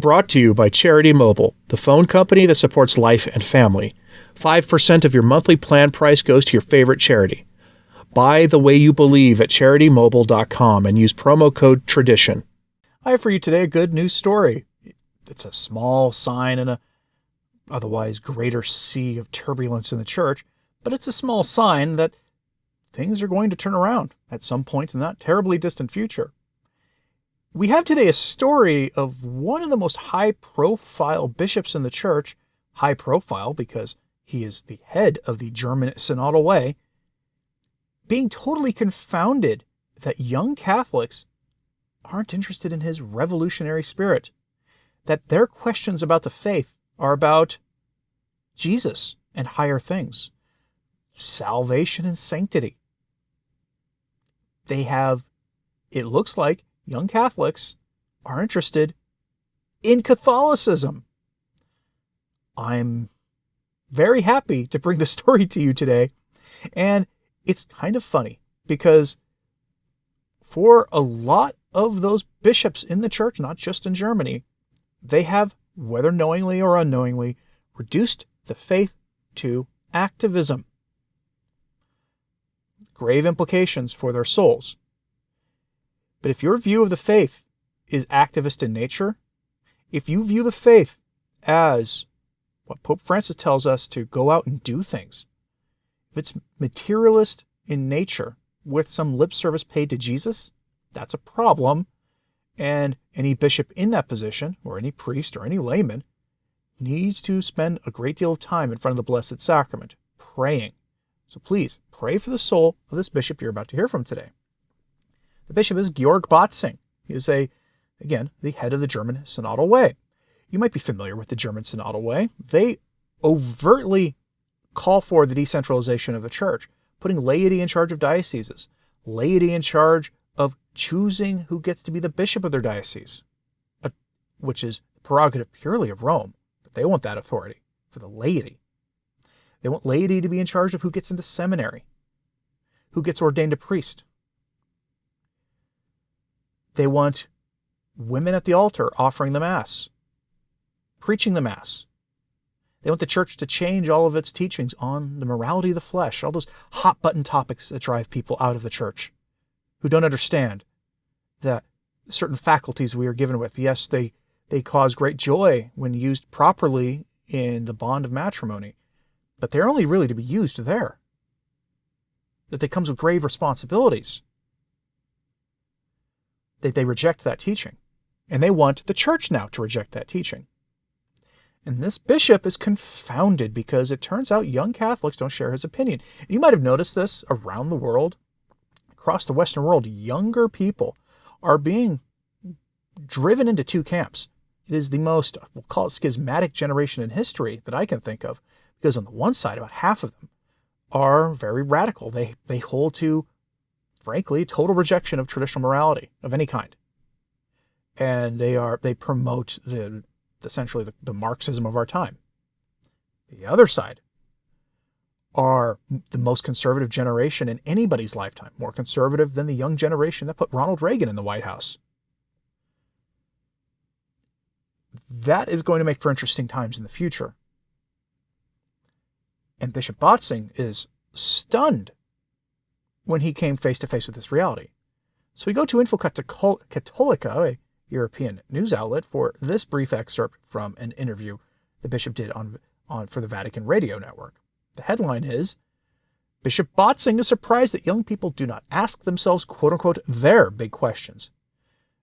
brought to you by Charity Mobile, the phone company that supports life and family. 5% of your monthly plan price goes to your favorite charity. Buy the way you believe at CharityMobile.com and use promo code TRADITION. I have for you today a good news story. It's a small sign in a otherwise greater sea of turbulence in the church, but it's a small sign that things are going to turn around at some point in that terribly distant future. We have today a story of one of the most high-profile bishops in the church, high profile because he is the head of the German synodal way, being totally confounded that young Catholics aren't interested in his revolutionary spirit, that their questions about the faith are about Jesus and higher things, salvation and sanctity. They have, it looks like, young Catholics are interested in Catholicism. I'm very happy to bring the story to you today, and it's kind of funny because for a lot of those bishops in the church, not just in Germany, they have, whether knowingly or unknowingly, reduced the faith to activism. Grave implications for their souls. But if your view of the faith is activist in nature, if you view the faith as what Pope Francis tells us to go out and do things, if it's materialist in nature with some lip service paid to Jesus, that's a problem. And any bishop in that position, or any priest or any layman, needs to spend a great deal of time in front of the Blessed Sacrament, praying. So please, pray for the soul of this bishop you're about to hear from today. The bishop is Georg Botzing. He is, again, the head of the German synodal way. You might be familiar with the German synodal way. They overtly call for the decentralization of the church, putting laity in charge of dioceses, laity in charge of choosing who gets to be the bishop of their diocese, which is prerogative purely of Rome, but they want that authority for the laity. They want laity to be in charge of who gets into seminary, who gets ordained a priest. They want women at the altar offering the Mass, preaching the Mass. They want the church to change all of its teachings on the morality of the flesh, all those hot-button topics that drive people out of the church, who don't understand that certain faculties we are given with, yes, they cause great joy when used properly in the bond of matrimony, but they're only really to be used there. That they comes with grave responsibilities. They reject that teaching. And they want the church now to reject that teaching. And this bishop is confounded because it turns out young Catholics don't share his opinion. And you might have noticed this around the world. Across the Western world, younger people are being driven into two camps. It is the most, we'll call it schismatic generation in history that I can think of. Because on the one side, about half of them are very radical. They hold to, frankly, total rejection of traditional morality of any kind. And they promote essentially the Marxism of our time. The other side are the most conservative generation in anybody's lifetime, more conservative than the young generation that put Ronald Reagan in the White House. That is going to make for interesting times in the future. And Bishop Botzing is stunned when he came face to face with this reality. So we go to Info Cattolica, a European news outlet, for this brief excerpt from an interview the bishop did on for the Vatican Radio Network. The headline is, Bishop Botzing is surprised that young people do not ask themselves, quote-unquote, their big questions.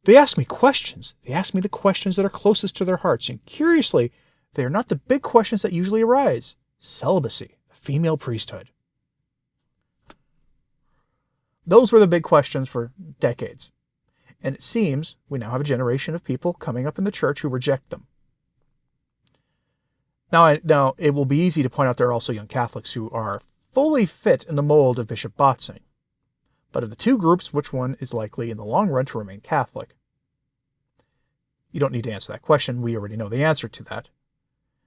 They ask me questions. They ask me the questions that are closest to their hearts. And curiously, they are not the big questions that usually arise. Celibacy, the female priesthood. Those were the big questions for decades. And it seems we now have a generation of people coming up in the church who reject them. Now, it will be easy to point out there are also young Catholics who are fully fit in the mold of Bishop Botzing. But of the two groups, which one is likely in the long run to remain Catholic? You don't need to answer that question. We already know the answer to that.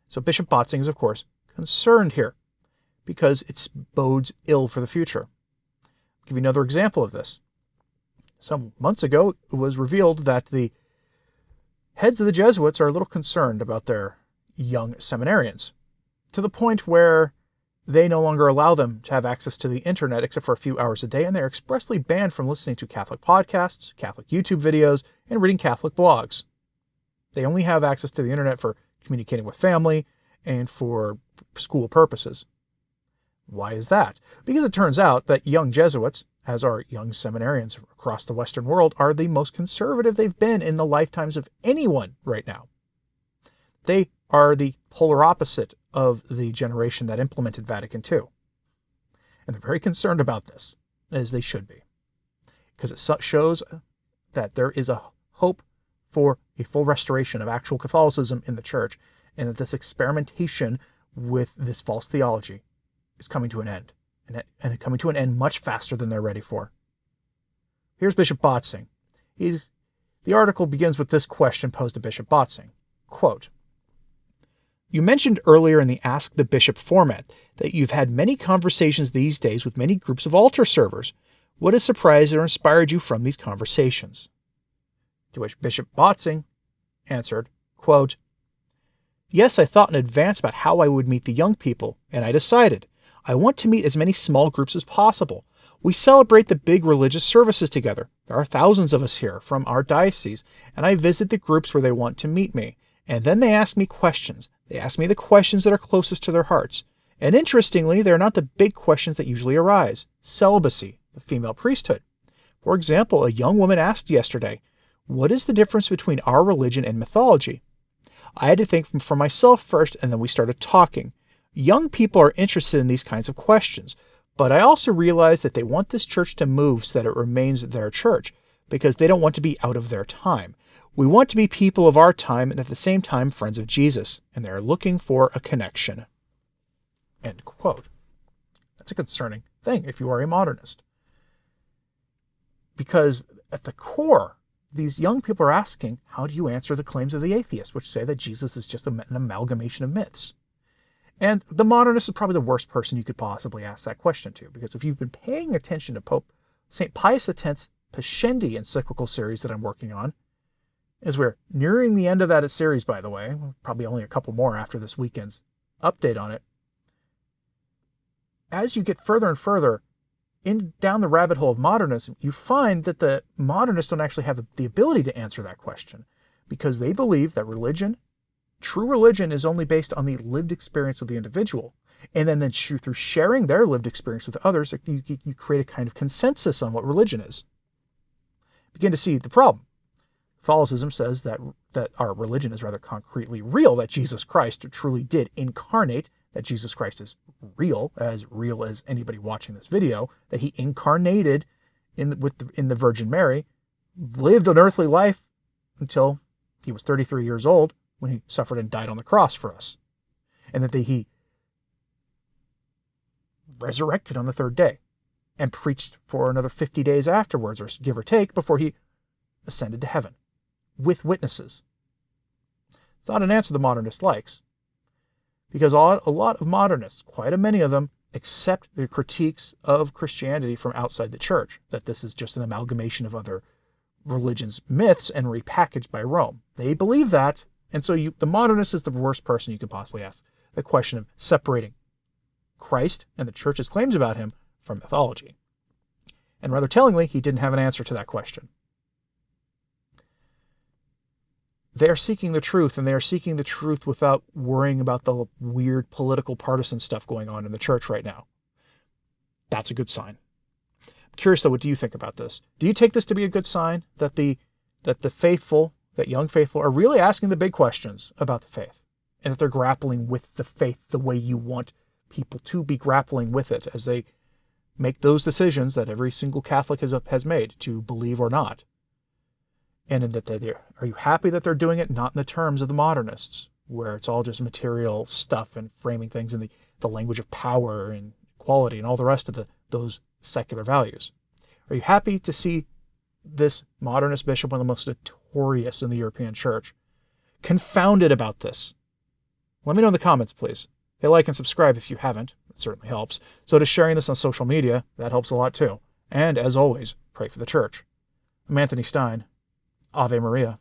So Bishop Botzing is, of course, concerned here because it bodes ill for the future. I'll give you another example of this. Some months ago, it was revealed that the Heads of the Jesuits are a little concerned about their young seminarians, to the point where they no longer allow them to have access to the internet except for a few hours a day, and they're expressly banned from listening to Catholic podcasts, Catholic YouTube videos, and reading Catholic blogs. They only have access to the internet for communicating with family and for school purposes. Why is that? Because it turns out that young Jesuits, as are young seminarians across the Western world, are the most conservative they've been in the lifetimes of anyone right now. They are the polar opposite of the generation that implemented Vatican II. And they're very concerned about this, as they should be. Because it shows that there is a hope for a full restoration of actual Catholicism in the Church, and that this experimentation with this false theology is coming to an end, and coming to an end much faster than they're ready for. Here's Bishop Botzing. The article begins with this question posed to Bishop Botzing. Quote, "You mentioned earlier in the Ask the Bishop format that you've had many conversations these days with many groups of altar servers. What has surprised or inspired you from these conversations?" To which Bishop Botzing answered, quote, "Yes, I thought in advance about how I would meet the young people, and I decided I want to meet as many small groups as possible. We celebrate the big religious services together. There are thousands of us here from our diocese, and I visit the groups where they want to meet me. And then they ask me questions. They ask me the questions that are closest to their hearts. And interestingly, they're not the big questions that usually arise. Celibacy, the female priesthood. For example, a young woman asked yesterday, 'What is the difference between our religion and mythology?' I had to think for myself first, and then we started talking. Young people are interested in these kinds of questions, but I also realize that they want this church to move so that it remains their church, because they don't want to be out of their time. We want to be people of our time and at the same time friends of Jesus, and they are looking for a connection." End quote. That's a concerning thing if you are a modernist. Because at the core, these young people are asking, how do you answer the claims of the atheists, which say that Jesus is just an amalgamation of myths? And the modernist is probably the worst person you could possibly ask that question to, because if you've been paying attention to Pope St. Pius X's Pascendi encyclical series that I'm working on, as we're nearing the end of that series, by the way, probably only a couple more after this weekend's update on it, as you get further and further down the rabbit hole of modernism, you find that the modernists don't actually have the ability to answer that question, because they believe that true religion, is only based on the lived experience of the individual. And then through sharing their lived experience with others, you create a kind of consensus on what religion is. Begin to see the problem. Catholicism says that our religion is rather concretely real, that Jesus Christ truly did incarnate, that Jesus Christ is real as anybody watching this video, that he incarnated in the Virgin Mary, lived an earthly life until he was 33 years old when he suffered and died on the cross for us, and that he resurrected on the third day and preached for another 50 days afterwards, or give or take, before he ascended to heaven with witnesses. It's not an answer the modernist likes, because a lot of modernists, quite many of them, accept the critiques of Christianity from outside the church, that this is just an amalgamation of other religions' myths and repackaged by Rome. They believe that, and so the modernist is the worst person you could possibly ask the question of separating Christ and the church's claims about him from mythology. And rather tellingly, he didn't have an answer to that question. They are seeking the truth, and they are seeking the truth without worrying about the weird political partisan stuff going on in the church right now. That's a good sign. I'm curious though, what do you think about this? Do you take this to be a good sign that the faithful, that young faithful, are really asking the big questions about the faith, and that they're grappling with the faith the way you want people to be grappling with it as they make those decisions that every single Catholic has made to believe or not? And in that are you happy that they're doing it not in the terms of the modernists, where it's all just material stuff and framing things in the language of power and equality and all the rest of those secular values? Are you happy to see this modernist bishop, one of the most notorious in the European Church, confounded about this? Let me know in the comments, please. Hey, like and subscribe if you haven't. It certainly helps. So does sharing this on social media. That helps a lot too. And as always, pray for the church. I'm Anthony Stine. Ave Maria.